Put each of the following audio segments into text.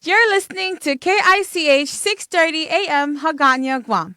You're listening to KICH 6:30 AM Hagåtña, Guam.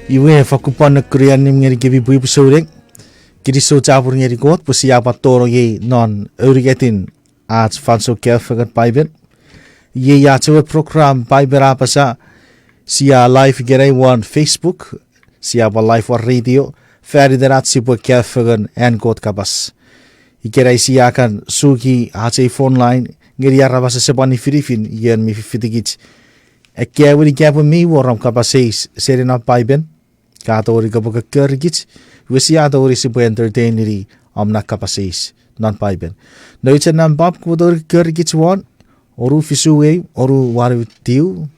Iwe fakupon Korean ngeri gibi bui pusurek kiri so cabur ngeri got pusi apa toro ye non urigetin arts fanso kerfagat Paipel ye ya cewe program Paipel Apasa sia live gerai wan Facebook sia apa live war radio ferry derat sipwe kerfagan en got kapas ikerai sia akan sugi hace phone line ngeri arabasa sepani firifin yen mi fitigit ekkewe mi waram kapaseis serena Paipel katori kapag kergit wisi atori si po entertaineri amna kapasis non Paipel no itse nan bab kutori kergit wan oru fisuwe oru waru tiu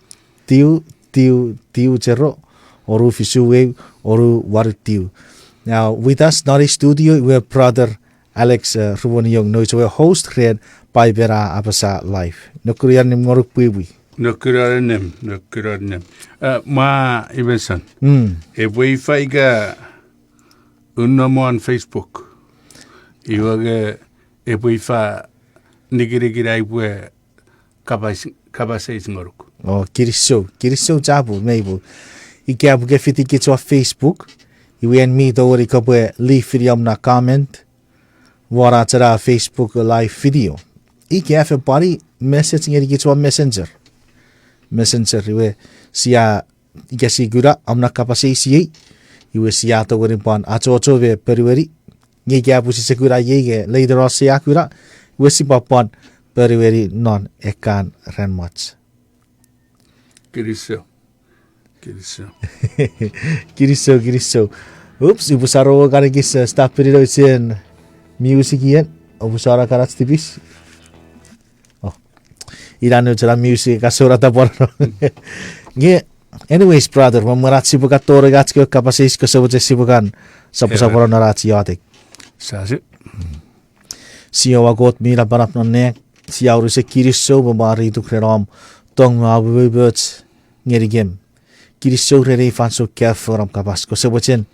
cerro oru fisuwe oru waru tiu. Now with us not a studio we have brother Alex Rhowuniong no itse we host create Paipel Apasa live no Korean nim ngoruk piwi Nokuranem. Ma Ibenson. E wifi ga unamo on Facebook. Iwaga e wifi nigirigirai we kapas ngoruk. Kiriso jabu meibu. Ike abu ke fiti ke chwa Facebook. Iwe en mi to ori ka bwe leave video na comment. Wara tara Facebook live video. Ike afe bari message ngeri ke chwa messenger. Messenger iwe siya ike sigura amna kapase siye. Iwe siya to ori pan acho ve periweri. Nge abu si segura yege later on siya kura. Iwe si papan periweri non ekan renmats. Kiriso. Kiriso. Oops, ibu saro kare kis staff period sen music yan. Ibu saro karat tipis. Oh, irano jala music kasora ta porno. Nge, anyways brother, mamurat sibukat tore gats ke kapasis kesebuce sibukan sapu-sapu narati yatik. Sasi. Siawa got mira barap nonne. Siauru se kiriso bamari tu kreram tong abu birds ngeri game. Kiriso rere fanso kef ram kapas kesebucen.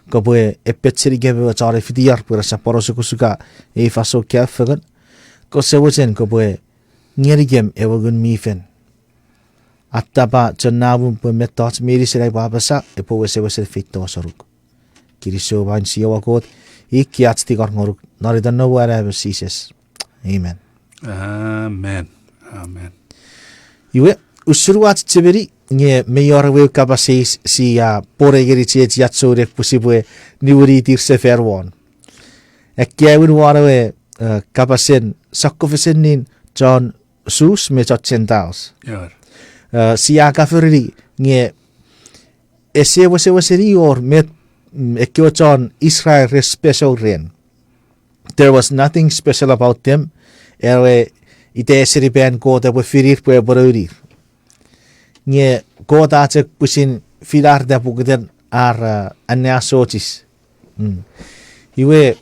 Kaboe epetseri gebe wachare fidiar pura saporo suka e faso kef gan. Kesebucen kaboe ngeri game ewagun mifen. Ataba janabun pemetot miri serai babasa epo wese fito soruk. Kiriso bain siawa got ikiat tikar ngoruk naridan no whatever ceases. Amen. Amen. Iwe usuruat tiberi nge meyorwe kapasis siya poregeri chiet yatsore pusibwe niwuri tir seferwon. Ekkiawin warawe kapasen sakkofesenin John sus me chotchentaus. Jar. Siya kaferi nge ese waseri or met ekkio John Israel special ren. There was nothing special about them. Erwe ite seriben ko te firir pwe borurir. Nge ko ta che pusin filar da bugden ar anna sochis. Iwe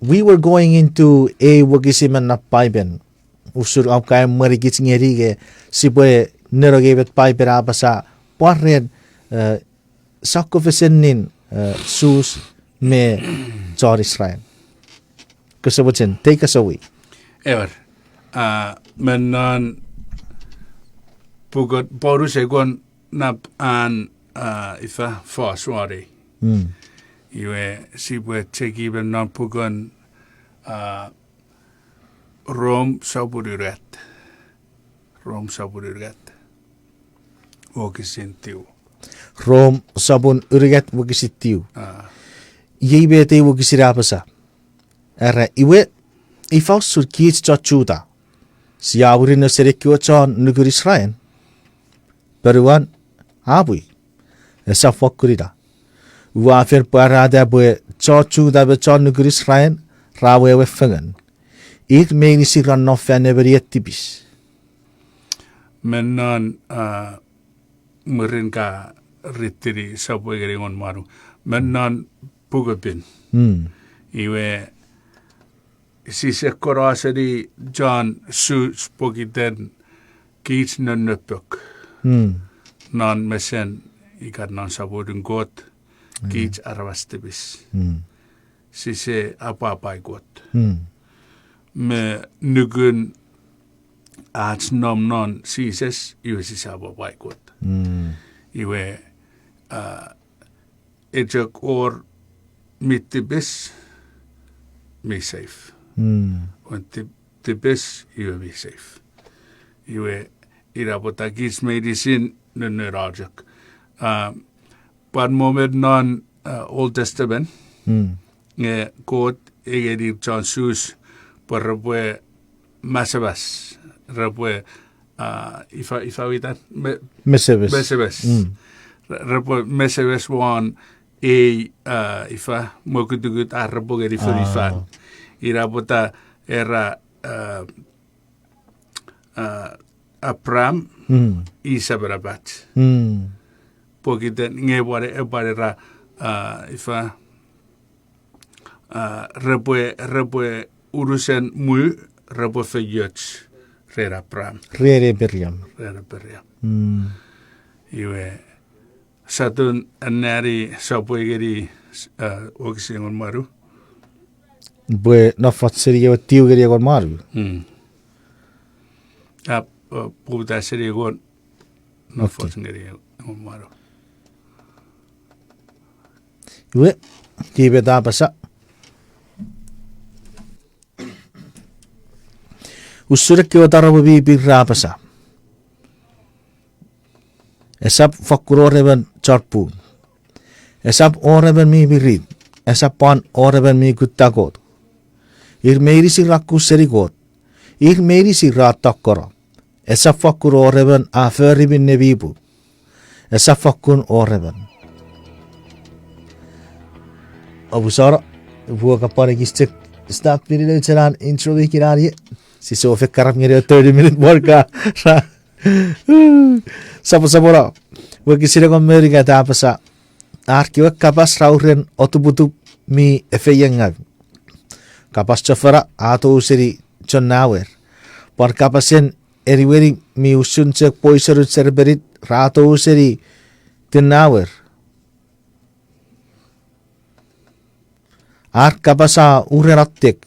we were going into a wagisiman na paiben. Usur am kay marigit ngeri ge sipwe nerogebet paiber apasa parren sakkofesenin sus me John Israel. Kesebutin, take us away. Ever. Men non pugot borus egon nap an ifa forswari. Iwe sipwe teki ben non pugon Rom saburiret. Wokisintiu. Rom sabun urigat wagisitiu. Yebe te wagisirapasa. Era iwe ifaus sur kich chachuta. Siawuri no serikyo chan nugur Israel. Peruan abui. Esa fokurida. Uafer parada bue chachuta be chan nugur Israel. Rawe we fengen. Ik meni siran no feneberiet tibis. Men non murin ka ritiri sabwe geringon maru. Men non pugapin. Iwe si se koraseri John Sus pogiten kich nönnöpök. Non mesen ikat non sabodun got kich arvastibis. Si se apapai got. Me nugun aats nom non sises iwe si se apapai got. Iwe ejök or mittibis me safe. Und tibis iwe me safe. Iwe irapota kich medicine nönnörajak. Pan moment non Old Testament. Nge kot egedi John Sus por rabwe masabas. Rabwe ifa witan mesebes. Rabwe mesebes wan ifa mokutugut arabo gedi furifan. Irapota era Abram isa berabat. Pokiten ngebare ra ifa rabwe urusan mu rabwe fejuts rera Abram. Rere beriam. Iwe satun anari sabwe gedi okisingon maru. Bue nafat seria tiu geria gon maru. Puta seria gon no fosngeri umaro. Iwe kibe da Apasa. Usurik kiwa tarabu bibi Apasa. Esap fakuro reban charpu. Esap oreban mi birid. Esap pan oreban mi guttagot. Ir meiri si rakku serigot. Ir meiri si ratakora. Esap fakuro oreban aferibin nebibu. Esap fakkun oreban. Abu Sara, buat kapal gistik. Start video jalan intro dikirari. Si Sofia karap ngeri 30 minute worka. Sapa-sapa wagi sira ko Maverick at Apasa. Arkiwa kapas rauren otubutu mi efeyangag. Kapas chafara ato usiri chonawer. Por kapasen eriweri mi usunchek poiserut serberit rato usiri tinawer. Ar kapasa urerattek.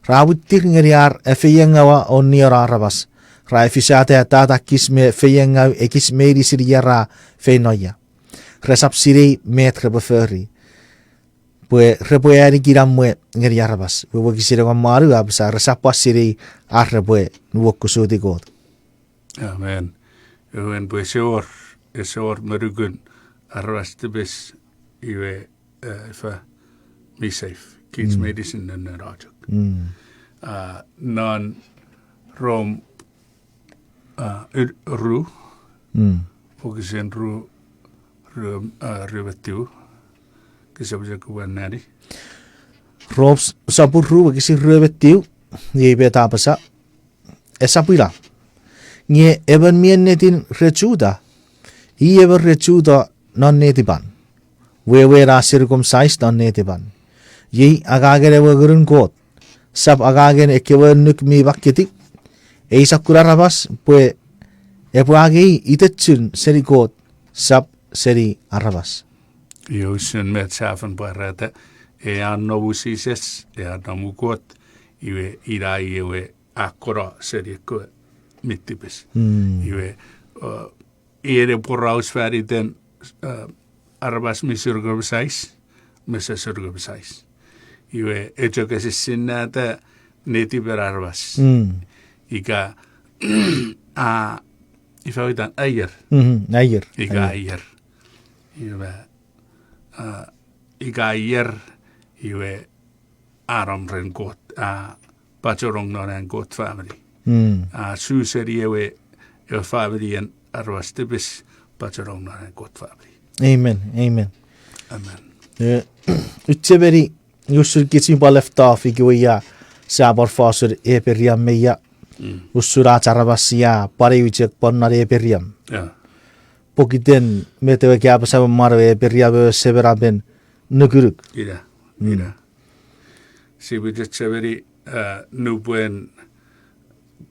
Rawittik ngeri ar efeyangawa onior arabas. Raifisate tata kisme feyenga ekis meri siriera feinoya. Resap siri metre beferi. Pue repoeri kiramwe ngeri arabas. Pue kisire ko maru absa resapa siri arrepue nuokusudi god. Amen. Ewen pue seor merugun arras tibes iwe fa me safe. Kids medicine and rajak. Non rom ru Pogisen ru rivetiu kisabja kuwanari Robs sapur ru kisi rivetiu ye beta Apasa. Esapila. Nye even mien netin rechuda. I ever rechuda non netiban. We ra circumcised non netiban. Ye agagere wagurun god. Sab agagen ekewen nuk mi bakketik. Sakura rabas pue epuagi itetsun seri god sab seri arabas. Josen met safen barata an novusises namukot iwe irai iwe akora seri ko mittipes. Iwe ere porrausfärdi den arabas misurgobsais misurgobsais. Iwe echokesis sinnata netiber arabas. Ika ifautan ayer. Ayer. Ika ayer. Ika ayer iwe aramren got pachorong nonen got family. Suseri iwe family en arvastibis pachorong nonen got family. Amen. Amen. Amen. Utseberi Yusur kitsin pa left off ikiwaya sabar fasur eperiam meya. Usura carabasya pare ucek ponnare eperiam. Pokiten metewe kya Apasa marwe eperiabe severaben nuguruk. Ida. Sibujet severi nubuen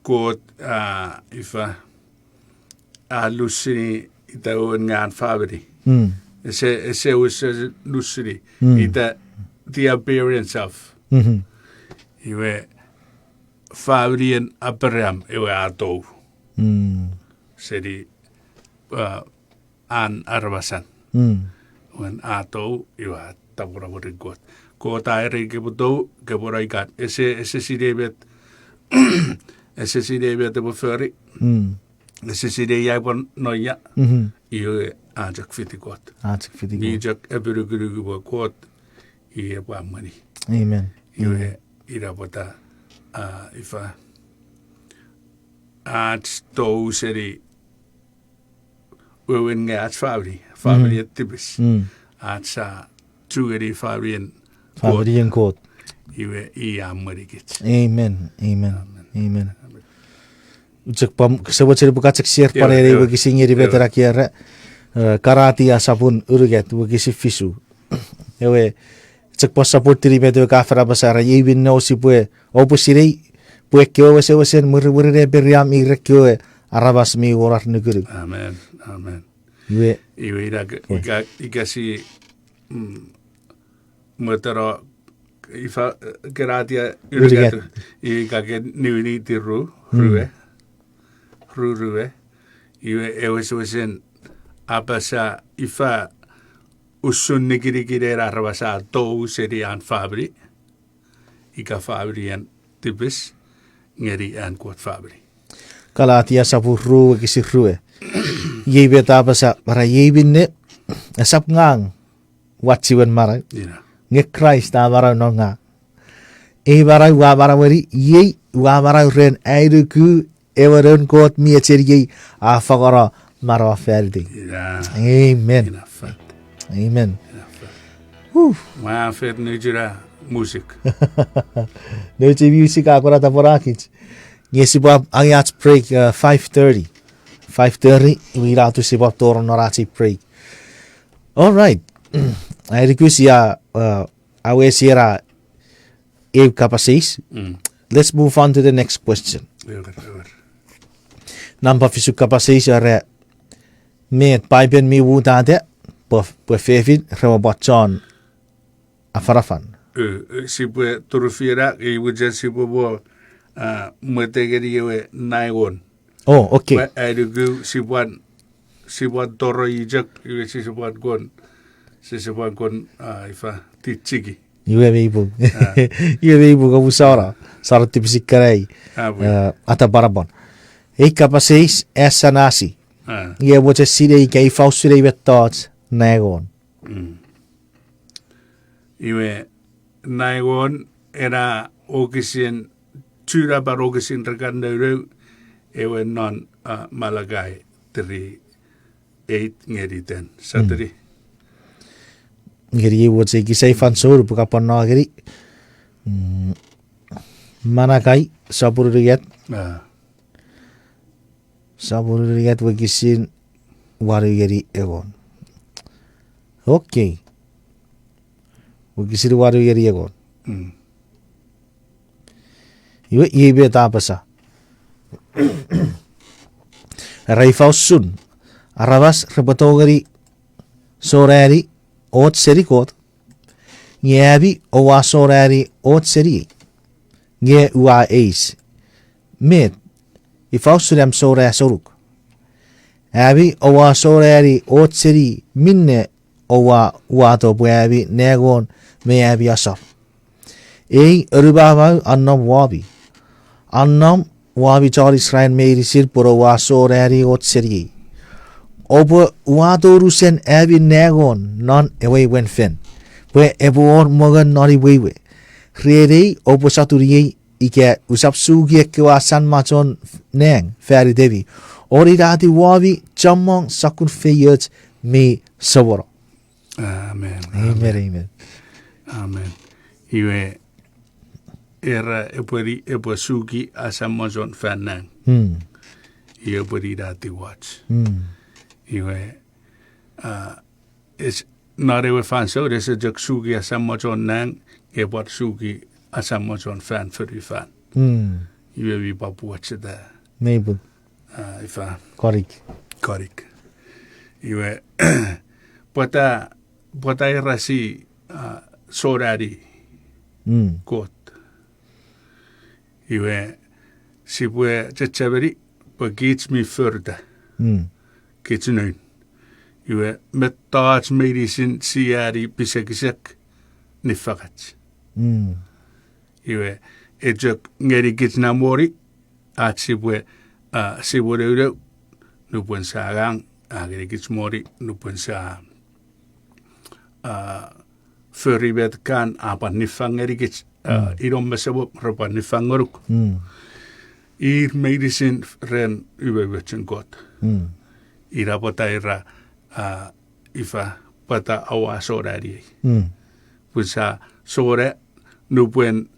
got ifa lusini ita ngan favori. Ese was lusini ita the appearance of iwe favorien aperam iwe ato seri an arvasan when ato iwe tabura burigot kota ere kebuto kebura ikat ese sidebet ese sidebet beferi ese sidebet pon noya iwe ajak fitikot bijak eburugurugu bot iye pamani. Amen. Iwe irapota ifa at to seri wewen ngat family at tibis at sa tugeri fabrien god. Iwe amari kich. Amen. Ucek pam sebut seri buka cek share pare re wagi ngeri betera kiara karati asapun uruget wagi fisu. Ewe cek pos support tiri bedo kafra basara yibin no si pue opusirei pue kyo wesen muri beriam irekyo arabas mi orar negeri. Amen. Iwe ika si motero ifa keratia uruget ika ke niwini tiru ruwe Iwe ewesuisen apasa ifa usun nikirikirera arvasa tou serian fabri. Ika fabri an tipis ngeri an kuat fabri. Kalatia sapurru kisirrue. Yebe tapasa para yebinne asap ngang watsiwen mara. Ina. Nge Christ ta mara no nga. E mara wa mara wari ye wa mara ren airuku evaron kot mi cherigi a fagara mara ferdi. Ina. Amen. Ina fat. Amen. Ina fat. Whew. Ma fet nujura music. No te music agora ta porakit. Yes, Bob, I had break 5:30. 5:30, we out to see Bob Toro Norati break. All right. I request ya awe sira e kapasis. Let's move on to the next question. Number fisu kapasis are met Paipel mi wudade po fefit robot John afarafan. Sipwe turufira i wuja sipwe mutegeri yewe naigon. Oh, okay. Airugu sibuan toro ijak iwe sisibuan gon ifa tichigi. Iwe ibu. Iwe ibu kamu sara tipisi karai ata barabon. Ei kapasis essa nasi. Ie wote sire kai fausire vetot naigon. Iwe naigon era okisin tura barokisin rekanderu ewe non malagai 3-8 ngeri ten satri. Ngeri wote kisai fansor buka panna ngeri. Manakai sapururiat. Sapururiat wakisin warugeri egon. Okay. Wakisin warugeri egon. Iwe ibe tapasa. Raifausun. Arabas repatogari sorari ot serikot. Nyebi owa sorari ot seri. Nye ua ace. Met. Ifausuram sora soruk. Abi owa sorari ot seri minne owa wato buabi negon me abi asar. Ei rubaba annam wabi. Annam wabi char Israel meri sir puro wa sorari ot seri. Obo wato rusen abi negon non away when fin. Bwe ebor mogan nori wewe. Rere obo saturi ike usap sugi kwa san machon neng feri devi. Ori rati wabi chamong sakun feyot me saboro. Amen. Amen. Amen. Iwe era epo sugi asamazon fanang. Iwe puri rati watch. Iwe is not ewe fan so this is just sugi asamazon nang epo sugi asamazon fan for you fan. Iwe vi papu watch there. Maybe. Ifa. Correct. Iwe pota irasi sorari kot. Iwe sipwe cechaberi pa kich mi furda. Kich nun. Iwe met taats medicine siari pisakisek nifakat. Iwe ejek ngeri kich namori at sipwe sipwe euro nupun sagang ngeri kich mori nupun sa föribet kan apa nifangeri kich irom mesebo ropa nifangoruk. Ir medicine ren überwetchen got. Ira pata ira ifa pata awa sorari. Pusa sore nupuen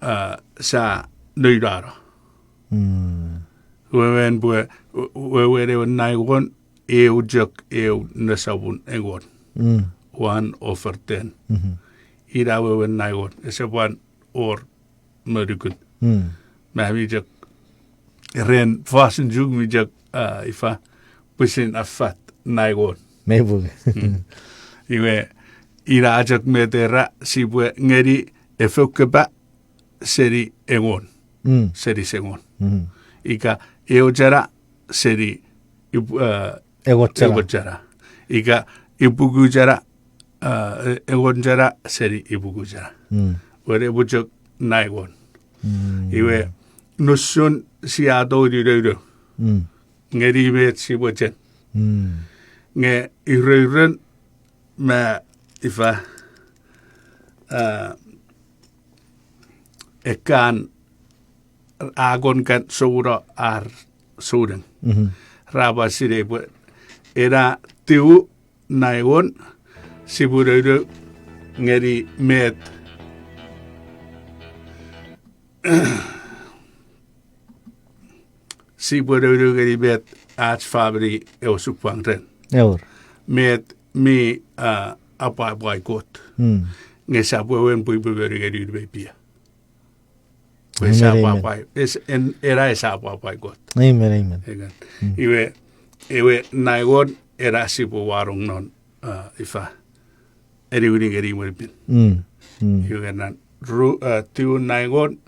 sa nuidara. Wewen bue wewere naigon jok nasabun engon. 1 over 10. Ira wewen naigon. Ese 1 or merukut. Mahmi jak ren fasen jug mi jak ifa pusin afat naigon. Maybe. Iwe ira ajak metera sibwe ngeri efukeba seri engon. Seri sengon. Ika eojara seri Egot jara. Ika ibugu jara egon jara seri ibugu jara. Where bujok naigon. Iwe nusun siado dido. Ngeri met si bojen. Nge ireiren ma ifa ekan agon kan soura ar souden. Raba sire era tiu naigon sibureido ngeri met sibureido ngeri met arts fabri eusupangren. Eor. Met me apa boycott. Ngesa buen pui ngeri bepia. Esa apa es en era esa apa boycott. Amen. Iwe naigon era sibu warung non ifa ngeri mulpin. Iwe nan tiu naigon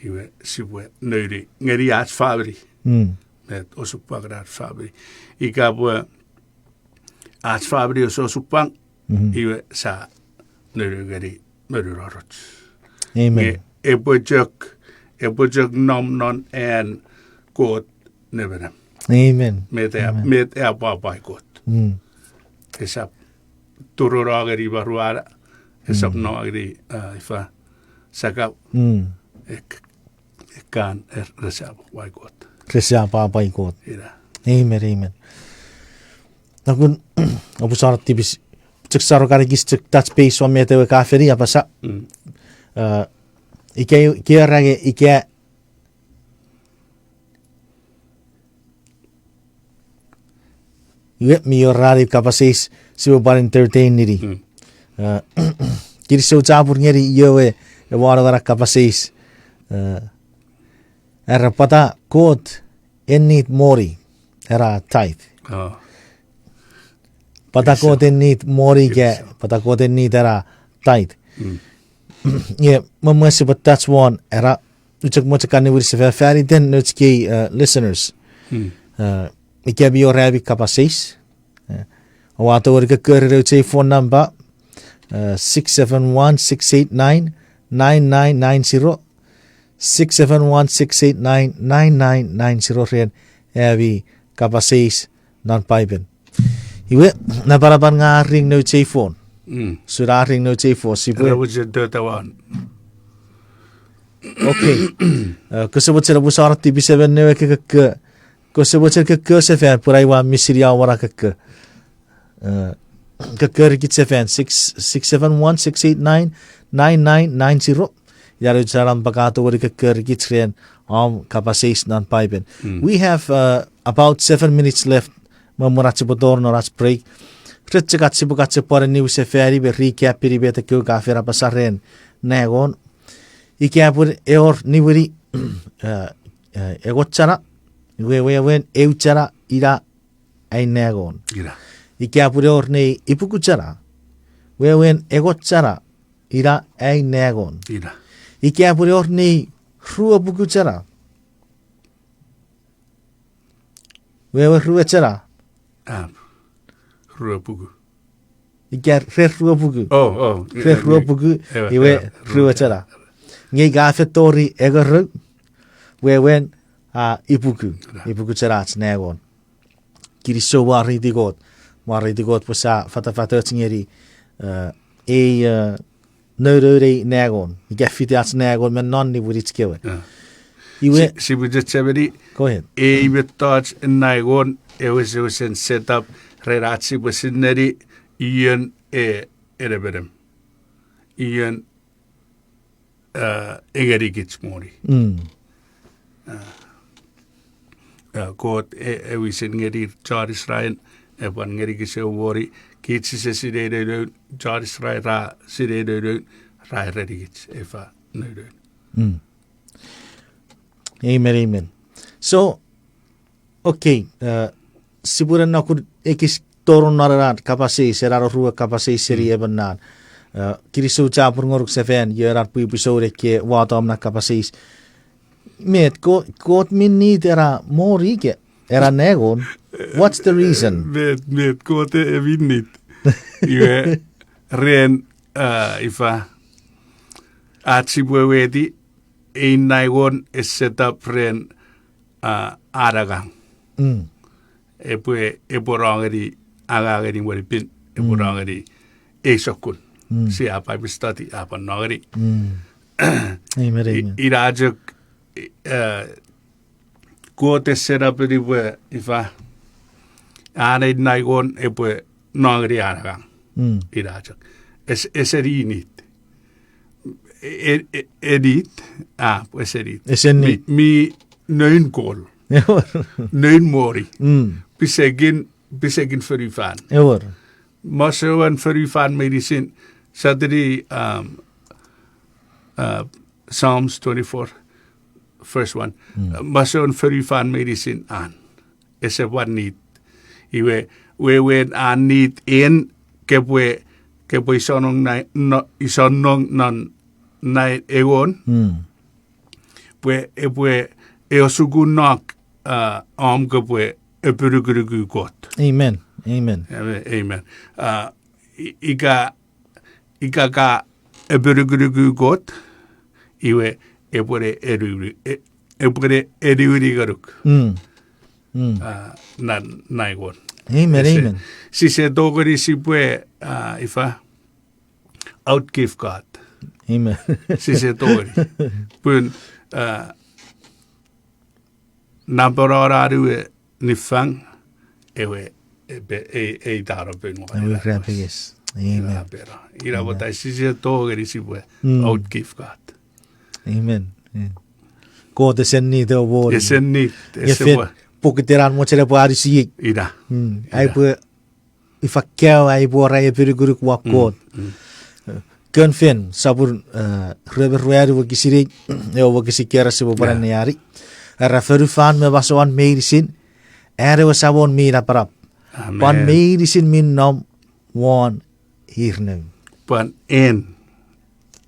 iwe sibu neuri ngeri arts fabri. Met osupagrar fabri. Ika bua arts fabri osupang iwe sa neuri ngeri merurorot. Amen. Ebojok nom non en god neverem. Amen. Met apa god. Esap tururageri baruara. Esap noageri ifa sakap. Ekan resap god. Resap apa god. Ira. Amen. Nakun abu sarat tibis cek saro kari gis cek touch base wa mete we kaferi apasa. Ike rage ike mi orari kapasis sibo bar entertain niri. Kiri so cabur ngeri yowe e waro gara kapasis. Era pata kot ennit mori era tight. Pata kot ennit mori ke pata kot ennit era tight. Yeah, mama sebut that's one era ucak macam ni wiri sefer fari den nutski listeners. Ike bi orabi kapasis. Wato wiri ke kerja phone number 671-689-9990 671-689-9990 ren evi kapasis non Paipel. Iwe na parapan nga ring no phone. Sudah ring no phone sipwe. Okay. Kesebut sila busar TV7 newe ke kesebut sila ke sefen purai wa misiria wara ke rikit sefen 671-689-9990 yaro jalan pakato wari ke rikit ren kapasis non Paipel. We have about 7 minutes left. Mamurat sebetor noras break. Kritikat sibukat sepore news seferi be recap piri beta kyo kafira pasaren negon. Ikiapur eor niwiri egochara wen euchara ira ai negon. Ikiapur eor ne ipukuchara wen egochara ira ai negon. Ikiapur eor ne rua pukuchara ruechara Rua pugu. Iker rua pugu. Rua pugu. Iwe rua cara. Ngai gafe tori egar wen ipugu. Ipugu cara negon. Kiri so wari digot pusa fata tingeri nodore negon. Iker fiti negon men non ni wuri tikewe. Iwe Sibujet sebedi. Go ahead. Iwe touch negon. It was set up. Reratsi besineri ian ereberem. Ian egeri kich mori. God we said ngeri Charis Ryan evan ngeri kise wori kich se sidede Charis Ryan ra sidede ra redigits efa no. Amen. So okay, siburan nakur ekis toron nararat kapasi seraro rua kapasi seri ebenan. Kiri so capur ngoruk seven yerar pu episode ke Wato amna kapasi. Met kot min ni era mori ke era negon. What's the reason? Met kote vinnit. Iwe ren ifa atsipweweti einaigon is set up ren aragang. Eporangeri agageri waripin eporangeri esokun. Si apa bistati apa nageri. Irajak kote set up ifa Ana naigon epue nangri aragang. Irajak. Eserit. Edit. Pues edit. Esenit. Mi neun kol. Neun mori. Bisegin förifan. Ewer. Masoan förifan medicin. Sadri Psalms 24. First one. Masoan förifan medicin an. Ese one need. Iwe we need in kepwe isonong non nai egon pwe eosugunak kepwe epuruguru got. Amen. Ika ka epuruguru got iwe epure eduri garuk. Naigon. Amen. Si se dogeri sipwe ifa outgive God. Amen. Si se dogeri. Pun nampararu nifang ewe daro pun. Ewe graphies. Amen. Ira botai si se dogeri sipwe outgive God. Amen. God esen ni the word. Esen ni. Pukitiran mo sila po ari siyik. Ida. Ay po ifakyaw ay po ray piriguruk wakot. Confin sabur reberwari wakisirik yo wakisikera sibo para nayari. Referufan me basawan medicine. Ere wasabon mira parap. Pan medicine min nom one hirnung. Pan en.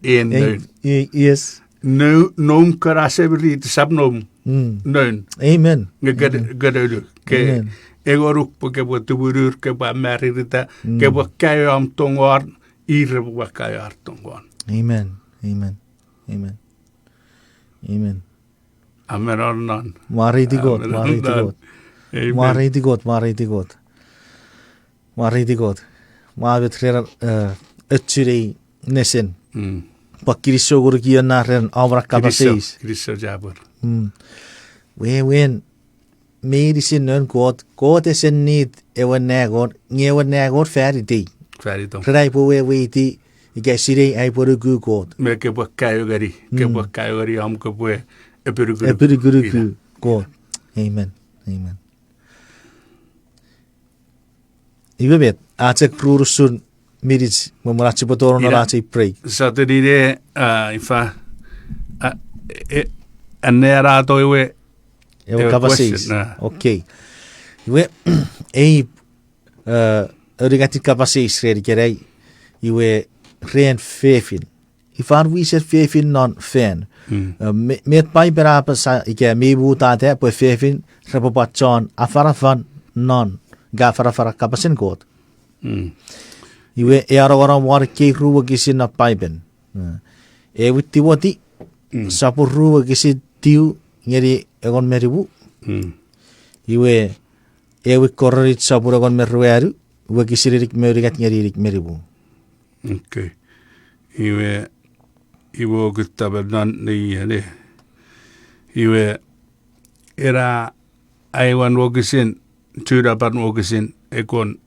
Yes. No nom karasebri sabnom. Neun. Amen. Gadadu. Ke egoruk ke bo tuburur ke ba maririta ke bo kayam tongor ire bo kayar tongor. Amen. Amen. Mariti God. Ma betrera etchiri nesen. Pakiriso gurki anaren avra kapasis. Kristo jabur. When medicine non God is in need ewan nagor fairy day. Rai po we ti igasiri ay por God. Me ke bo kayogari am ke bo epiruguru God. Amen. Ibe bet atek prurusun midis mamarachi potoro na rachi pray. Saturday ifa anera to iwe kapasis. Okay. Iwe rigati kapasis redi kerei iwe ren fefin. Ifan we set fefin non fan. Met Paipel Apasa ike mebu tate po fefin repopachon afarafan non gafara kapasin god. Iwe earawaram war ke ruwa kisin na Paipel. Ewiti wati sapur ruwa kisi tiu ngeri egon meribu. Iwe ewi kororit sapur egon merueru iwe kisirik merigat ngeri meribu. Okay. Iwe gutabanan ni yale. Iwe era aiwan wokisin turapan wokisin ekon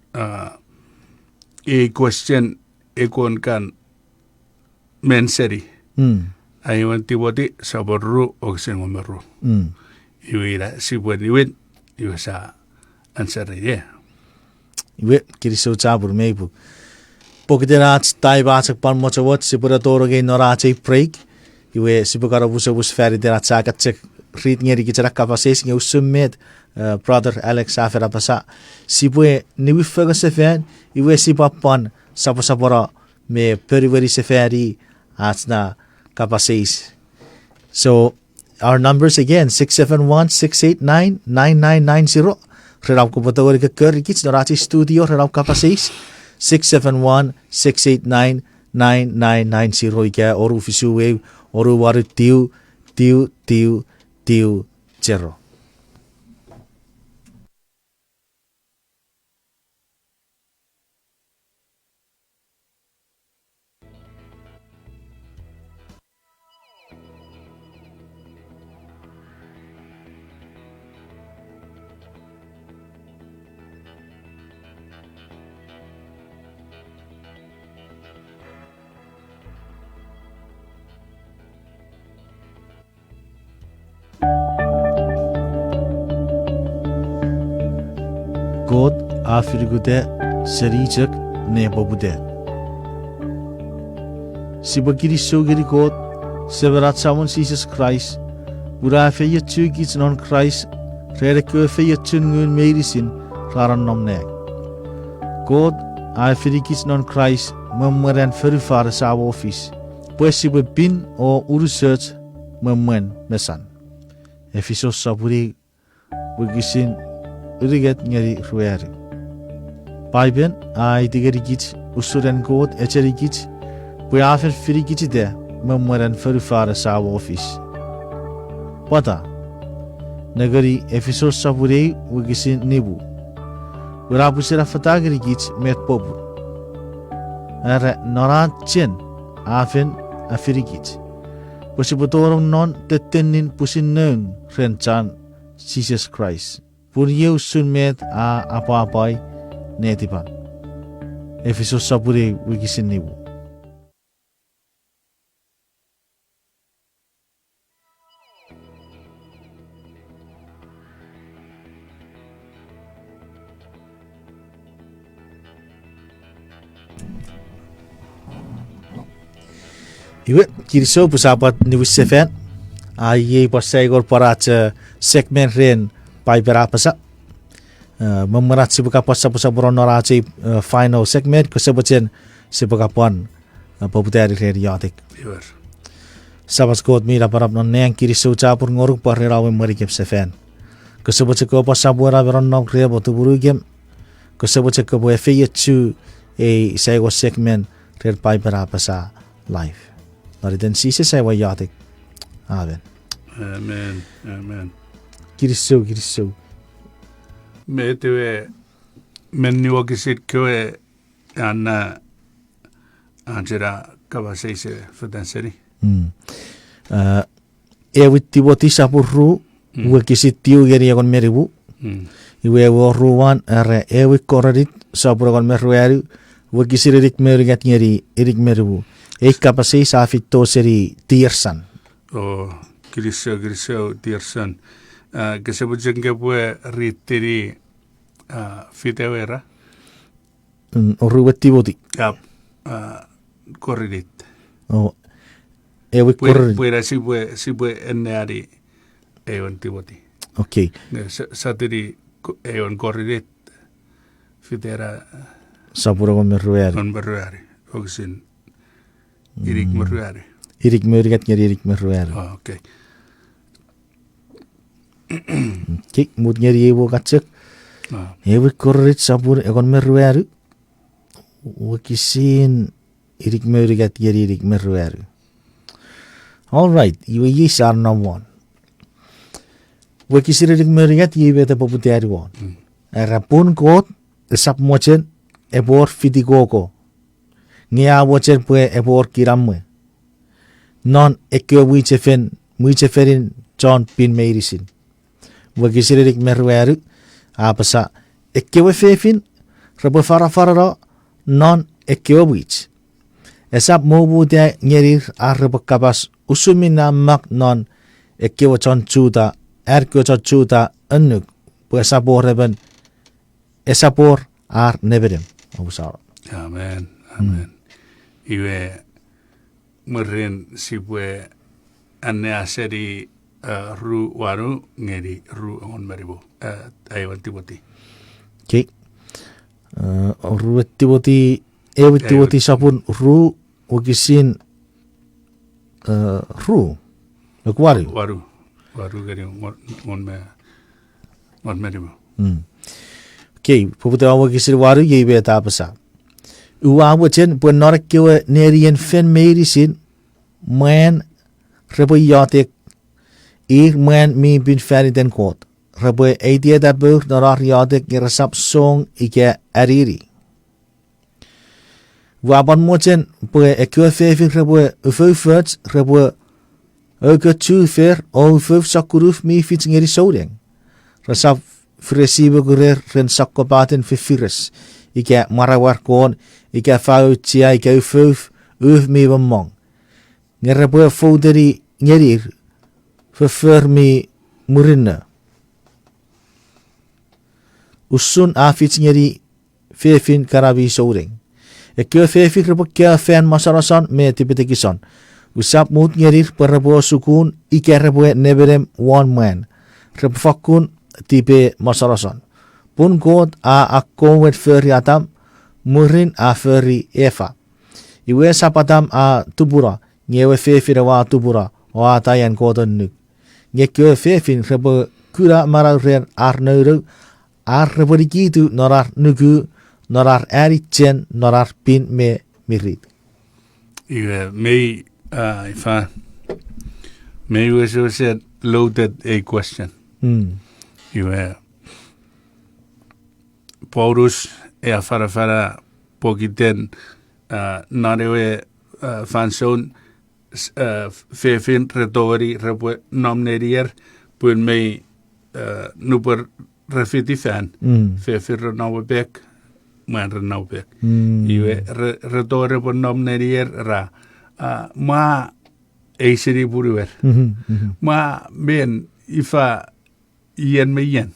question ekon kan menseri. Aiwan tiwati saborru wokisin ngomeru. Iwe ira sipwen iwe sa ansari ye. Iwe kiriso cabur meibu. Pokiterat tai basak pan mochawat sipura toroge norache break iwe sipukara busa bus ferry derat sakat cek rit ngeri kichara kapases nge usummet brother Alex Afera Apasa sipue niwi faga sefen iwe sipapan sapora me periveri seferi atsna kapases. So our numbers again 671-689-9990 Rerau ko patawari ka kich no rachi studio rerau kapasis 671-689-9990 ika oru fisuwe oru waru tiu zero. God afirigude serijak nebabude. Sibagiri sogiri God severat samun Jesus Christ ura feya chugits non Christ rere kö feya chungun meirisin raran nomnek. God afirigits non Christ memeren ferifare sa office pues sibe bin o research memmen mesan. Efesos saburi wigisin uriget ngeri ruere. Paipel ai digeri git usuren God echeri git buafen firi git de memeren ferifare sa office. Pata nagari Efesos saburi wigisin nibu. Urabu sera fatageri git met pobu. Are norat chen afen afiri git. Posibotorong non tetenin pusin nön renchan Jesus Christ. Pur yeu sun met a apa-apai netipan. Efesos saburi wigisin nibu. Iwe kiriso pusapat nibu sefen. Aye pasai gor parat segmen ren Paipel Apasa. Memerat si pasa bronoraci final segment kesebutin si pekapuan poputeri radiotik. Sabas kot mira parap non neng kiri sucapur ngoruk par rawe merikep sefen. Kesebut ko pasabura beronok rebo tuburu gem. Kesebut ko bo FYU sego segment red Paipel Apasa live. Dari den sisi saya wayatik. Amen. Amen. Amen. Kiriso. Me tewe menniwa kisit koe anna anjera kapaseise futanseri. Ewitti woti sapurru uwe kisit tiu geri yakon meribu. Iwe ruwan are ewi korarit sapura kon meruari uwe kisir erik merigat ngeri erik meribu. Kapasei afito seri tiersan. Oh, kiriso tiersan. Kesebut jengke pue ritiri fitewera. Oruwetti boti. Yap, korridit. Oh, ewi korridit. Puera sipwe enneari eon tiboti. Okay. Satiri eon korridit fitera. Sapura kon meruari. On meruari. Oksin irik meruari. Irik merigat ngeri irik meruari. Oh, okay. Kik mut ngeri ewo kacek. Ewi korridit sapura ekon meruari. Wakisin irik merigat ngeri irik meruari. All right, iwe yes are no one. Wakisir irik merigat iwe te poputeri one. Rapun kot esap mochen ebor fitigoko. Ngia wochen pue ebor kiramwe. Non ekyo muicheferin John pin meirisin. Wakisir irik meruari apasa ekyo fefin rabo farafara non ekyo wich. Esap mobu de ngerir arrebo kapas usumina mak non ekyo chon chuta erkyo chon chuta ennuk esapor reben esapor ar neberem. Amen. Amen. Iwe merin sipwe anne aseri ru waru ngeri ru on meribu aywan tiboti. Okay. Ru tiboti tiboti sapun ru wakisin ru waru ngeri on meribu. Okay, puputa awa kisir waru ye be ta apasa. Uwa wachen bu norak kewa nerien fen medicine man rebo yatek man mi bin feri den kot. Rebo idea da bur norar yatek gerasap song ike ariri. Waban mochen bu ekwa fefik rebo ufufurts rebo Oke tu fer o fuf sakuruf mi fits ngeri soudeng. Rasap fresibe gurer ren sakkopaten fifires. Ike marawar kon, ike fau tia ike ufuf mi bamong. Ngerebo fouderi ngerir fufur mi murina. Usun a fits ngeri fefin karabi soudeng. Eke fefik rebo kia fan masarasan me tipitikison. Usap mut ngerir perebo sukun ike rebo neberem one man. Rebo fakun tipe masarasan. Pun god a akowet feri atam murin a feri eva. Iwe sapatam a tubura ngewe fefi rewa tubura o atayan kodon nuk. Ngekwe fefin rebo kura marau rer ar neuro ar rebo dikitu norar nugu norar erichen norar pin me mirit. Iwe me if I may was said loaded a question. You Paulus farafara pokiten narewe fanson fefin retori repo nomnerier pun me nuper refiti fan fefin renawbek man renawbek. You retore po nomnerier ra ma eiseri buruwer ma ben ifa yen me yen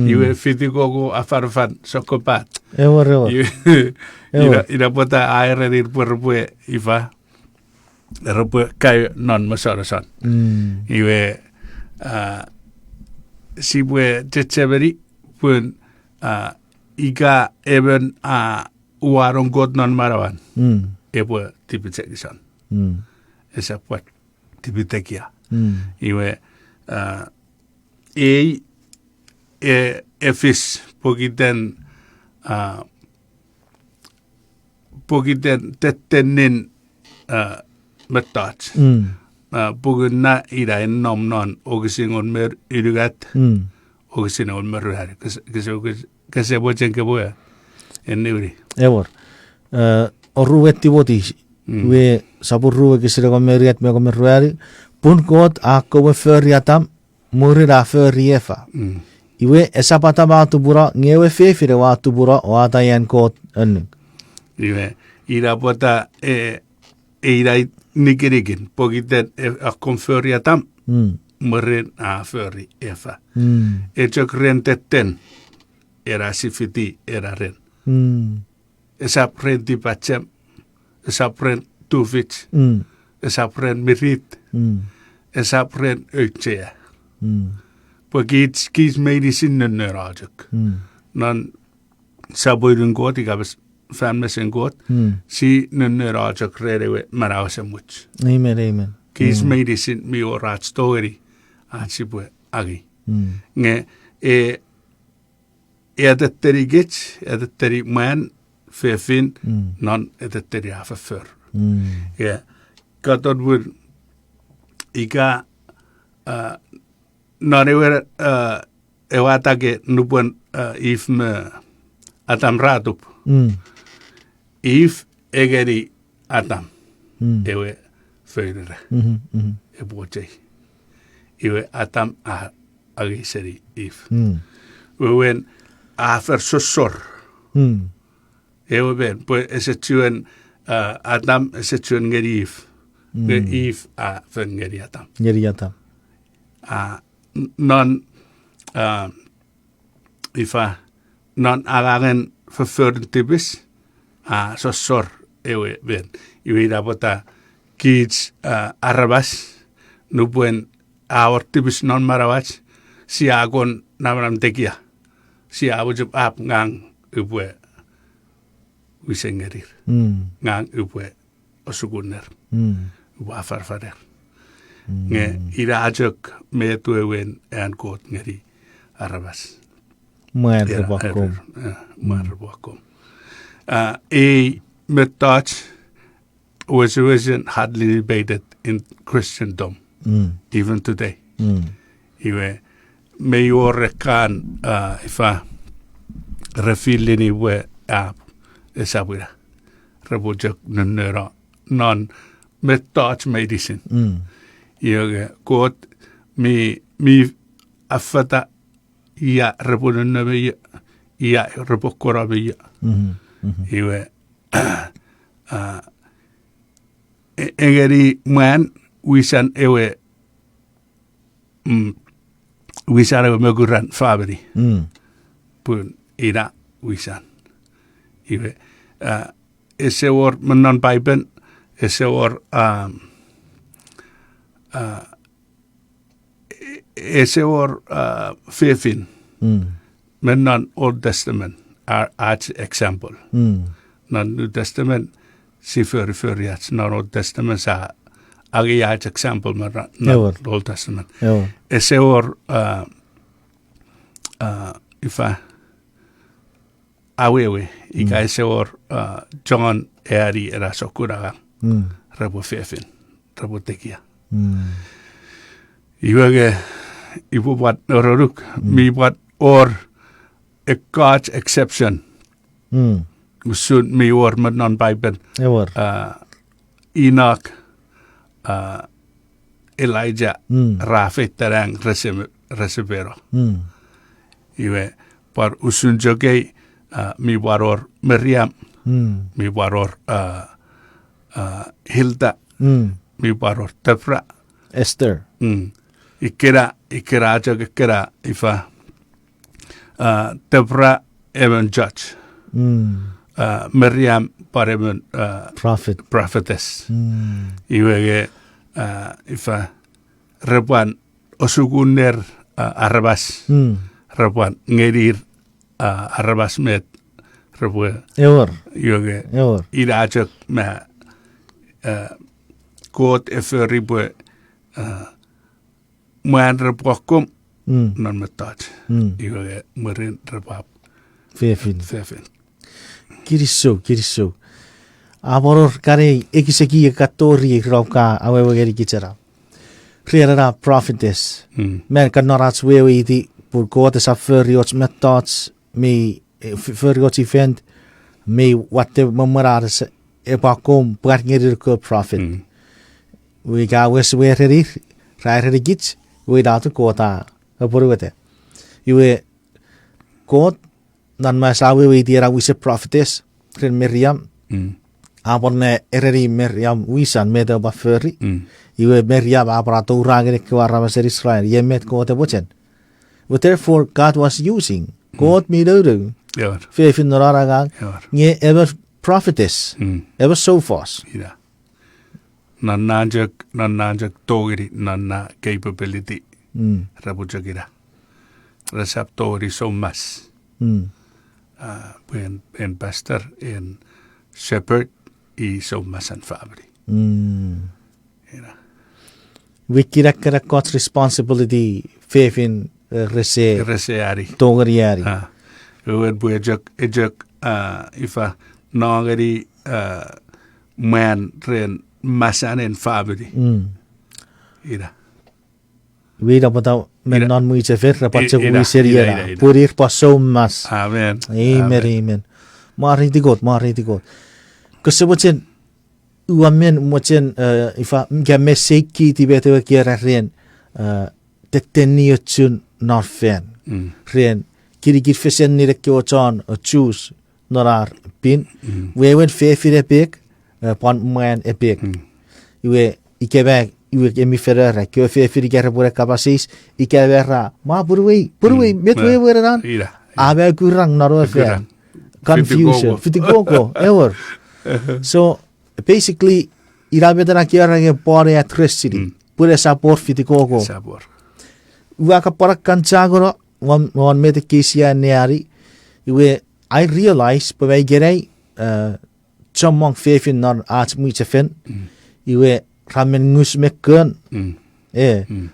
iwe fiti gogo afarfan sokopat Ewa ira pota aire dir perpue ifa perpue kai non masarasan iwe sipwe tetcheberi pun ika even uarong god non marawan epo tipitsekisan esa puat tipitekia iwe efis pokiten tettenin metat pokun na ira en nom non ogisingon mer irugat ogisingon mer ruhari kese bochen ke boya en neuri Ewa oruwetti voti we sapurruwe kisire komeriat me komeruari pun kot akko feriatam murira feriefa iwe esapata batubura ngewe fefire watubura watayan kot ennuk iwe ira pota ira nikirikin pokiten akkon feriatam murin a feri efa echok rentetten era sifiti era ren esap renti pacem esap rent tufits esap rent mirit esap rent öitsejä po kich medicine nörajak nan saboidun kot ikabes famisen kot si nörajak rerewe marausemuch amen kich medicine mi orat story atsipue agi nge edetteri kich edetteri man fefin non edetteri affer ja katot bur ika narewer ewatake nupon if me atam ratup if egeri atam ewe feirere ebochei iwe atam agiseri if wewen afer sosor ewe ben pues ese chuen atam ese chuen gerif if a fengeni atam Nyeriatam non ifa non agagen förförden tibis sosor ewe ben iwe rapota kich arabas no buen awar tibis non marawach si agon namram tekia si abujup ap ngang ubwe wisengerir ngang ubwe osuguner ubwa farfarer nge ira ajok me tuewen en kot ngeri arabas Mwen rebakom. Mwen rebakom. Method was hardly debated in Christendom, even today. Iwe mayor kan ifa refilini we esabira rebujak nera non method medicine. Iwe kot mi afata ya rebunna ya rebokora ya. Iwe engeri man wisan ewe wisan ewe meguran fabri pun ira wisan iwe ese or menon Paipel ese or fefin menon Old Testament as example non New Testament si för non Old Testament sa agi as example non Old Testament ese or ifa awewe ika ese or John eri era sokuraga rabo fefin rabo tekia iwage ibu buat ororuk mi buat or a God's exception usun mi or non Paipel Enoch Elijah Rafet terang resebero iwe par usun joge mi waror Miriam mi waror Hilda mi waror Tefra Esther ikira joge kira ifa Tefra even judge Miriam paremen prophetess iwege ifa reban osuguner arabas reban ngerir arabas met rebwe iwege irajak ma kot eferibwe man rebakum non metat iwege merin rebab fefin kiriso aboror kare ekiseki katori roka awewe geri kichara Rera prophetess men kan norats wewe di pur god sa föriots methods me föriots event me watte mamarares e bakom parngeri ko prophet we ga wes wereri rairi gits we datu kota aborwete iwe god nan ma sawe we di ra wise prophetess kren Miriam aborne ereri Miriam wisan meda ba förri iwe Miriam abrato urangene kwara ser Israel yemet ko te bochen but therefore God was using God midodo fefin noraraga nge ever prophetess ever so fast nanajak togiri nanna capability rabujagira receptori so mas en pastor en shepherd i so mas and family we kira God's responsibility fefin researi togeriari uwen ejak ifa nongeri man ren masan en family ira we da bota men non muy sefer rapatse we seria purir paso mas amen mari di god kusebutsen uamen mochen ifa game seki ti betewe kera ren teteniotsun norfen ren kirigir fesen ni rekyo chan choose norar pin we went fefire big pon man epic iwe ikebe iwe emi ferra kyo fefire gera bore kapasis ikebera ma burwei metwe weran abe kurang naro fe confusion fitigogo ever so basically irabedana kera ge pore atrocity pure support fitigogo waka para kanchagoro one medicisia neari iwe I realize by gerei chamong fefin non arts muitefen iwe ramen ngus mekun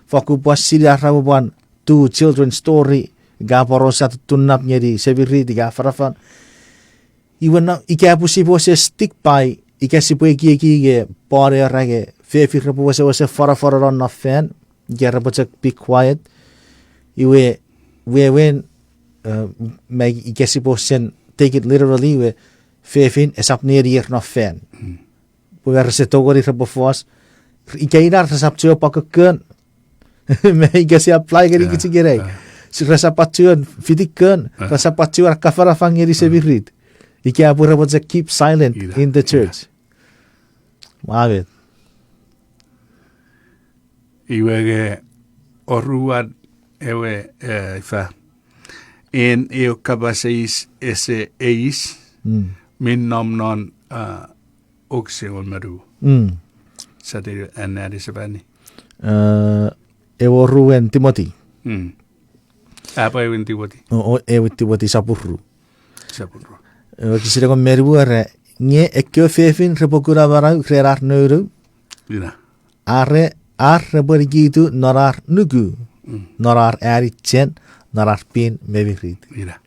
foku pasira rawan two children story ga porosa tunap ngeri sevirit ga farafan iwana ikapu sipo se stick by ikasipo ge pare rage fefi rapo wase fara on na fan gera bachak be quiet iwe when meg ikasipo sen take it literally we fefin esap near hier na fan pugar se togori rapo fos ikairar sap tio pakkeun me ikasi apply geri kichigere si rasa patuan fitikan rasa patuan kafara fangeri sevirit ikapu rapo keep silent in the church Mavet. Iwege oruad ewe ifa en eo kapaseis ese eis min nom non okse on maru. Sate anari sabani. Ewo ruen Timothy. Apa ewen Timothy? Ewen Timothy sapurru. Sapurru. Kisira kon meru are Nye ekkeo fefin repokura barau krerar neuro. Ira. Are reporigitu norar nugu. Norar chen norar pin Maverick. Ira.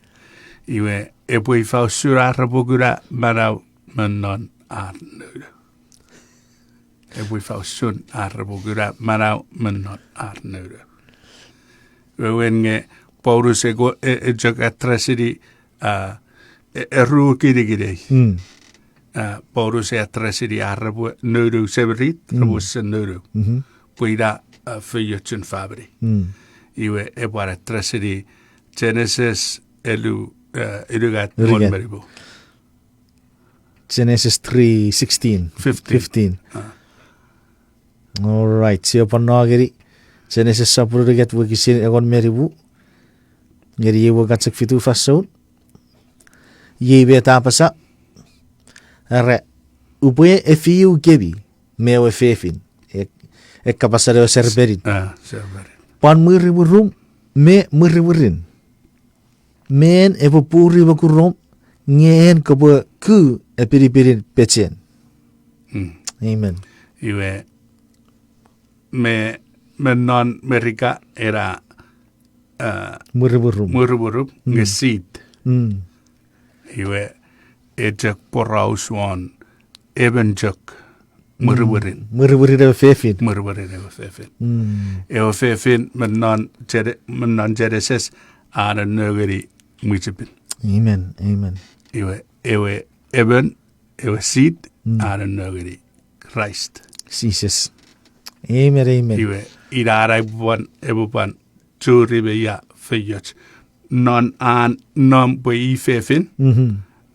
Iwe epoi fau sura repokura barau menon ar neuro. Epoi fau sun ar repokura barau menon ar neuro. Wenge Paulus ego ejak atrasidi eru kiri. Paulus atrasidi arrabu neuro severit rabus neuro. Puida fiyotun fabri. Iwe ebar atrasidi Genesis elugat monmeribu. Genesis 3:15. All right. Siapa nageri Genesis sapulurugat wagisin egon meribu. Ngeri yewo gatsak fitu fasoun. Yebe Apasa. Are upoe efiu gebi meo efefin kapasareo serberit pan muriburum me muriburin men epopuri bakurum ngeen kobo ku epiripirin pechen amen iwe me non merika era muriburum ngesit iwe ejak porausuan ebenjak muriburin ewa fefin ewa fefin menon Genesis ara nögeri muchipin amen ewe eben ewa seed ara nögeri Christ Jesus amen iwe idara ebupan churibe ya feyach non boi fefin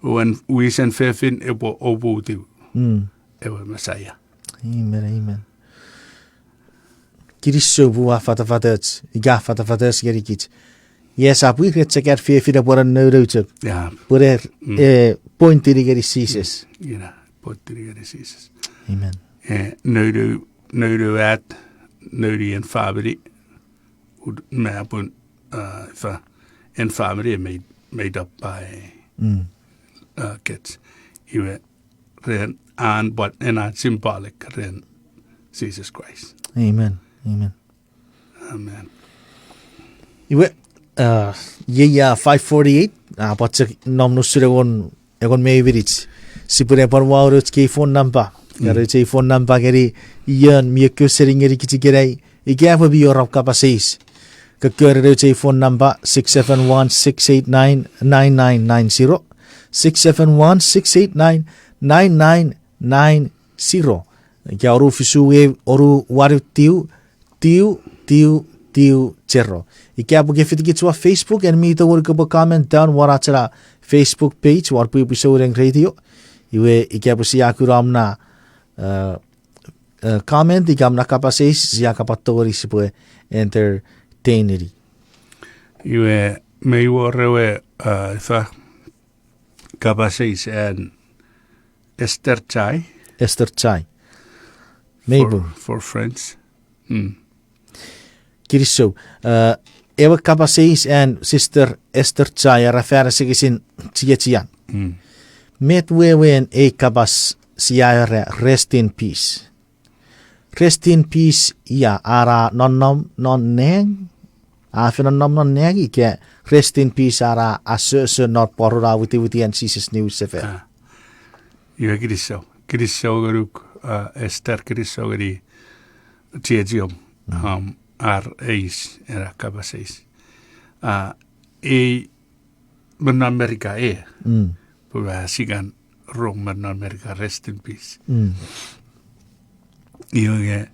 when we send fefin ebo obuti ewa Messiah. Amen. Kiriso bua fatafatets, iga fatafatets gerikit. Yes, apu retseker fefin ebo neurotuk. Ja. Pure point geri Jesus. Ja, point geri Jesus. Amen. Neuro en family mapun en family made up by kids. Iwe ren and but en symbolic ren Jesus Christ. Amen. Iwe yeya 548 patsak nomno suregon egon Maverick. Sipure parwaurut ke phone number. Garo che phone number geri iyan miekyo seringeri kichigerai igava bi yorap kapasis. Kakyo che phone number 671-689-9990 671-689-9990 Gyauru fisuwe oru waru tiu cerro. Ikabu gefit gitswa Facebook and me to work comment down warachara Facebook page warpu episode radio. Iwe ikabu siyaku ramna comment ikamna kapasis siya kapatori sipue entertaineri. Iwe meiworewe fa kapasis and Esther Chai. Maybe for friends. Kiriso, ewa kapasis and Sister Esther Chai rafara sigisin chia. Met wewen e kapas siya rest in peace. Rest in peace ya ara non neng Finan nomnon negi ke rest in peace ara asö not porura wuti and Jesus news sefe. Iwe kiriso garuk Esther kiriso gari tiedium ar eis era kapas eis. Men Amerika Pua sigan Roman Amerika rest in peace. Iwe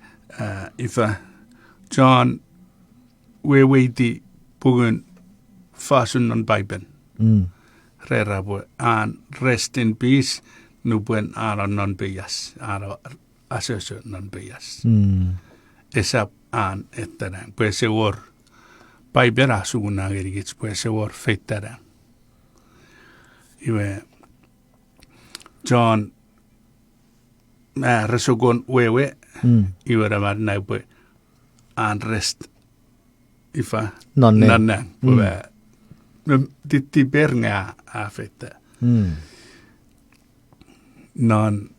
ifa John weiti pugun fasun non Paipel. Rera bu an rest in peace nubuen ara non peyas ara asesor non peyas. Esap an etterän puese war Paipel asuguna gerigits puese war feitterän. Iwe John resogon wewe iwe ramad naipue an rest ifa nonne pue titti pernga afetta non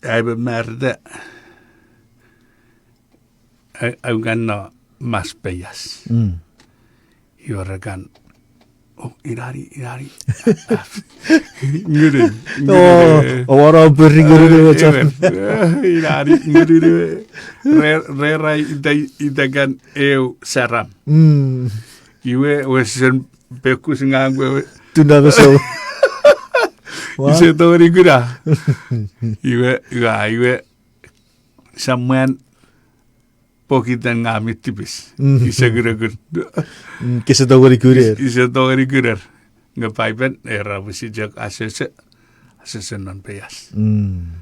aibe merde auganno mas peyas yoragan irari ngure Ora beringur irari ngure re itagan eu saram iwe wesen bekus ngangwe tunda beso. Ise tori gura iwe samuan pokitan ngamit tipis isa gura Kisa tori kurir. isa tori gura ngapaipen era busijak asese non peyas. Amen.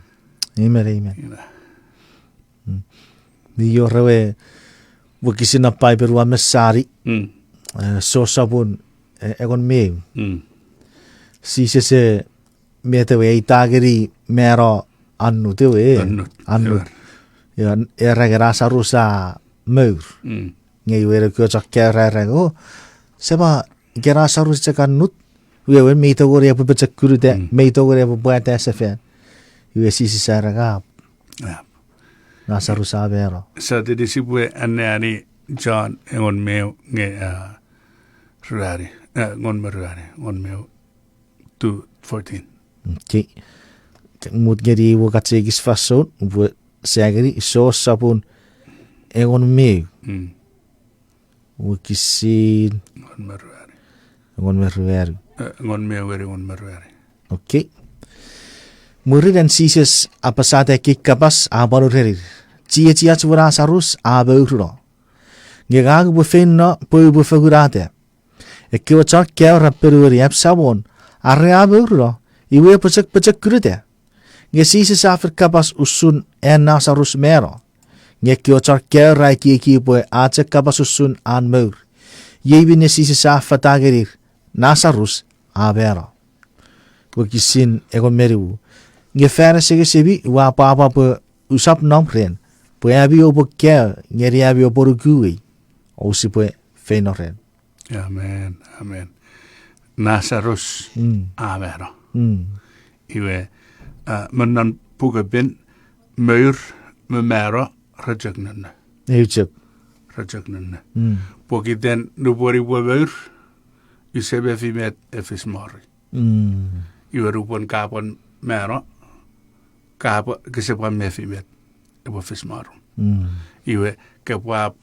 Ni yo rewe wakisina Paipel wa mesari so sabun egon meu. Se mete we itageri mero annu te we annu ya era grasa rusa meur ngai we ko chakkera rego seba grasa rusa kannut we meito gore apu bechakuru de meito gore apu bata sefen we sisi saraga nasa rusa bero Sa te disipue anneani John engon meu nge ruari ngon meu 2:14. Okay. Mut geri wo katsegis fasot wo sageri so sapun egon meu wo kisin ngon meruari ngon meruari. Okay. Muri dan sises apasa te kapas abaru rerir. Chia tsura sarus abauru. Ngegag bu fenno bu figurate. Ekyo chak kya rapperuri ap sabon arre abauru. Iwe pecek grude. Nge sises afir kapas usun sarus mero. Nge kyo chak kya rai ki bu ace kapas usun an meur. Yebi ne sises afatagerir nasarus abero. Wakisin egon meriu. Nge fere sebi wa papa pe usap nomren. Pe abi obo kya ngeri abi obo gui. Osi pe fenoren. Amen. Nasarus abero. Iwe menan pugabin meur memero rejagnan. Eujep. Rejagnan. Pokiten nubori weur isebe fimet efismori. Iwe rupon kapon mero kapa kesepa mefimet ebo fismarum. Iwe kepwa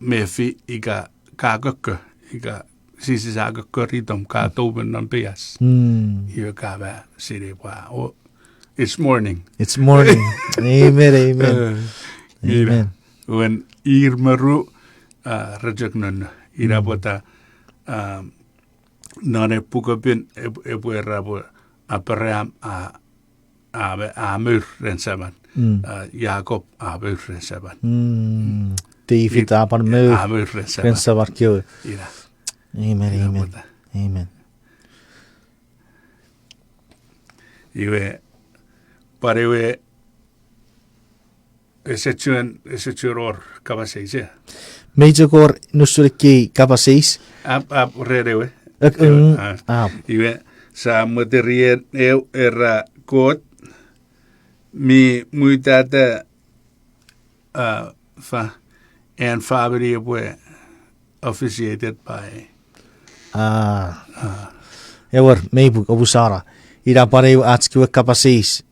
mefi iga kagak iga sisi sagak ritom ka toben non peyas. Iwe kaba sirepwa. Oh, it's morning. Amen. When irmaru rejagnan irabota nane pukapin ebu erabu aperam amur rensaban Jakob amur rensaban David apan meur amur rensaban rensabar kyo. ira Amen. iwe parewe esechuor kapaseise Mejokor nusuriki kapaseis. ap rerewe iwe sa materien era kot mi muitata fa en fabri bue officiated by Ewer meibuk obusara. Ira pareu atskiwe kapasis.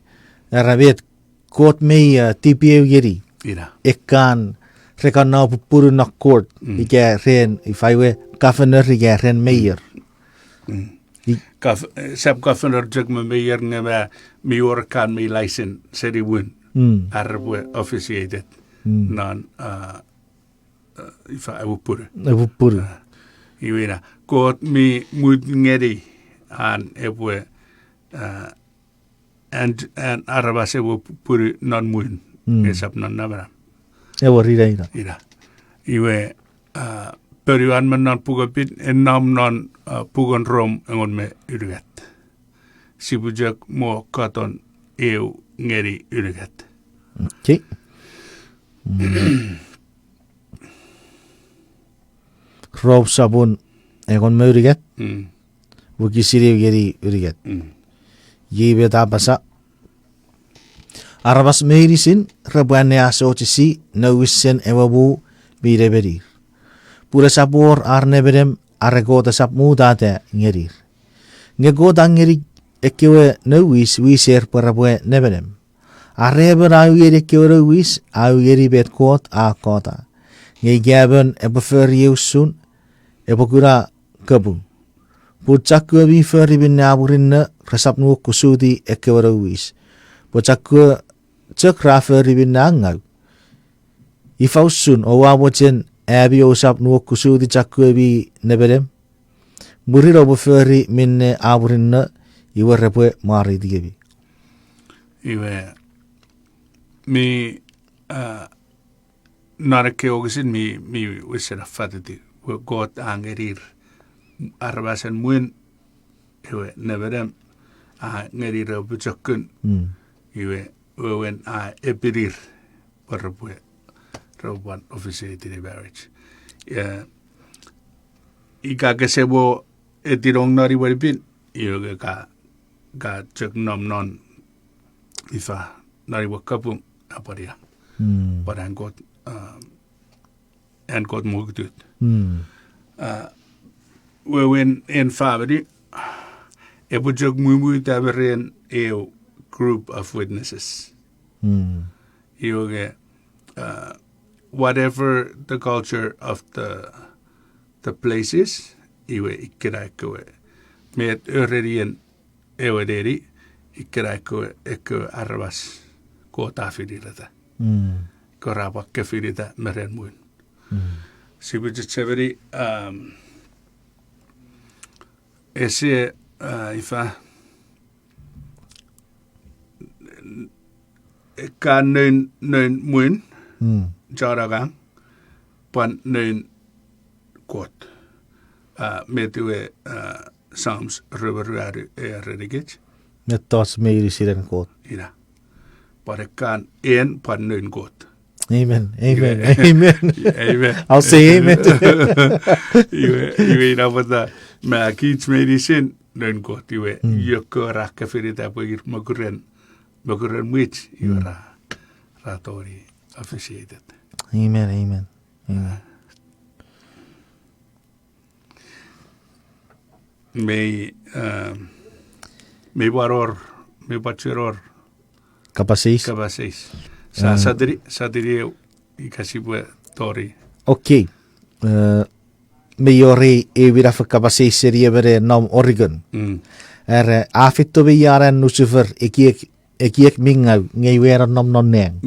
Vet kot mei TPU yeri. ira. Ekan rekan na puru na court. Ike ren ifaiwe governor ike ren mayor. Sub-governor jug me mayor nga mi orkan mi license seri wun. Arwe officiated. Non ifa awu puru. Ewu puru. Iwina. Kot mi mud ngeri an ebwe and arabas ewu puru non mun. Esap non nabra. Ewer ira. Ira. Iwe periwan man non pugapit en nam non pugon rom ngon me urugat. Sibujak mo katon eu ngeri urugat. Okay. Rob sabun egon me urugat. Wukisiri yeri urugat. Yibe Apasa. Arabas meirisin rebuane asotisi nawisen ewabu bireberir. Pura sabor arneberem aregota sap mudate ngerir. Ngegoda ngeri ekewe nawis wiser parabwe neberem. Arreber auyeri ekewe wis auyeri betkot akota. Ngegaben ebeferiusun ebokura kabun. Putsakwe bi feribin naburinna resap nu kusudi ekewe wis. Putsakwe cek rafer ribin nangau. Ifausun owabochen abi osap nu kusudi chakwe bi neberem. Buriro buferi minne aburinna iwe repwe mari digebi. Iwe mi narake ogisin mi wisera fatiti got angerir arbasen muen iwe neberem ngerir buchakun iwe when epirir parapwe roban officiated marriage. Ika kesebo etirong nari waripin iyo ka chek nom non ifa nari wakapung aparia parang got and got mugdut when en favori ebu jog mumu taberen eo group of witnesses. Yoga, whatever the culture of the place is, iwe ikiraikoe. Met örerien ewaderi ikiraikoe eko arvas kota firirata. Koraba kefirita meren muin. Sibujit severi ese ifa kan nøn muen jaragang pan nøn kot metue Psalms ruberuari redigit Metos meirisiren kot. ira pare kan en pan nøn kot. Amen. Amen. Yeah. Amen. Amen. I'll say amen. Iwe ina pata ma kich medicine nøn kot iwe yoko rakafirita pagir maguren which you are tori officiated. Amen. Amen. Amen. May waror, may bachuror, Kapasis. Sa sadiri ikasibwe tori. Okay. Mayori evira for kapasis serievere nam Oregon. Afito be yaren nusufer ekiek mingau ngay wera nam nonneng.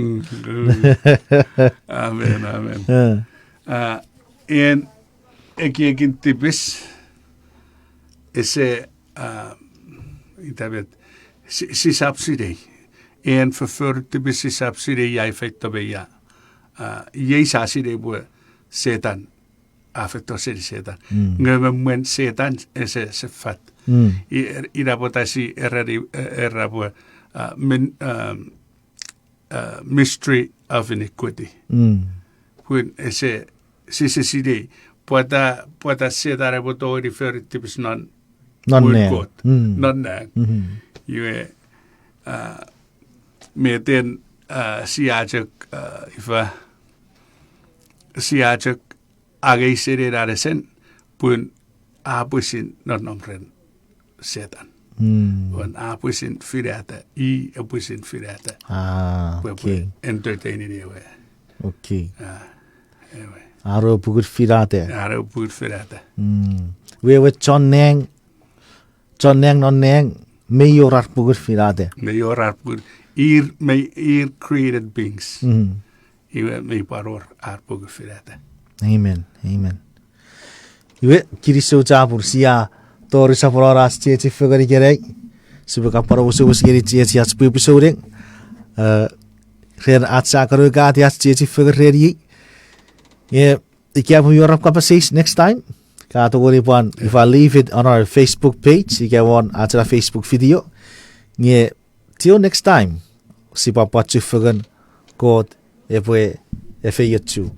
Amen. En ekiekin tipis ese itabet sisapsidei. En förför tipis sisapsidei jag fick to be ja. Jag sa sidei bo setan. Afetto setan. Ngöme muen setan ese se fat. Ira potasi erra bo mystery of iniquity. When ese sidei puata sedare boto refer tipis non Nonneng. Nonneng. Yue meten siajak ifa siajak ageisireraresen pun apusin nomren setan. Pun apusin firata apusin firata. Okay. Entertaining ewe. Okay. Ewe. Aro bugur firate. Aro bugur firata. We John Nang non Nang mayorat bugur firate. Mayorat bugur ear created beings. Iwe may paror ar bugur firata. Amen. Iwe kiriso jabur siya tori sa pororas chichi figari gerek. Sebagai para usus geri chichi as episode. Ren atsa karo gati as chichi figari. Yeah, ik heb your kapas next time. Category one. If I leave it on our Facebook page, you get one at a Facebook video. Yeah, till next time. Si papa chufagan God efe YouTube.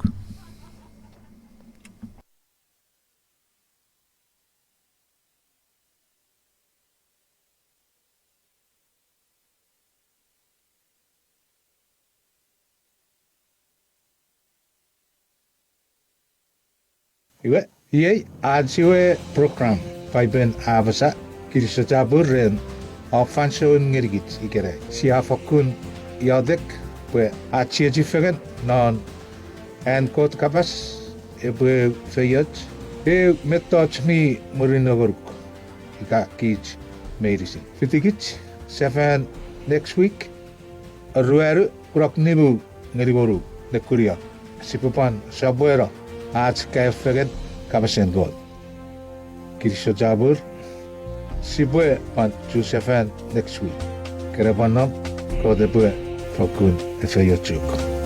Iwe ajiwe program Paipel Apasa kirisa jaburen afanso ngirigit ikere siya fakun yadek pe achi fegan non and kot kapas ebe feyat metoch mi murinogurk ika kich medicine fitikich 7 next week rueru kroknibu ngiriboru nekuria sipupan sabuera आज का फगत kapasen god kirso jabur sipwe pan Josephine next week kerapanam ko de fakun efe yochuk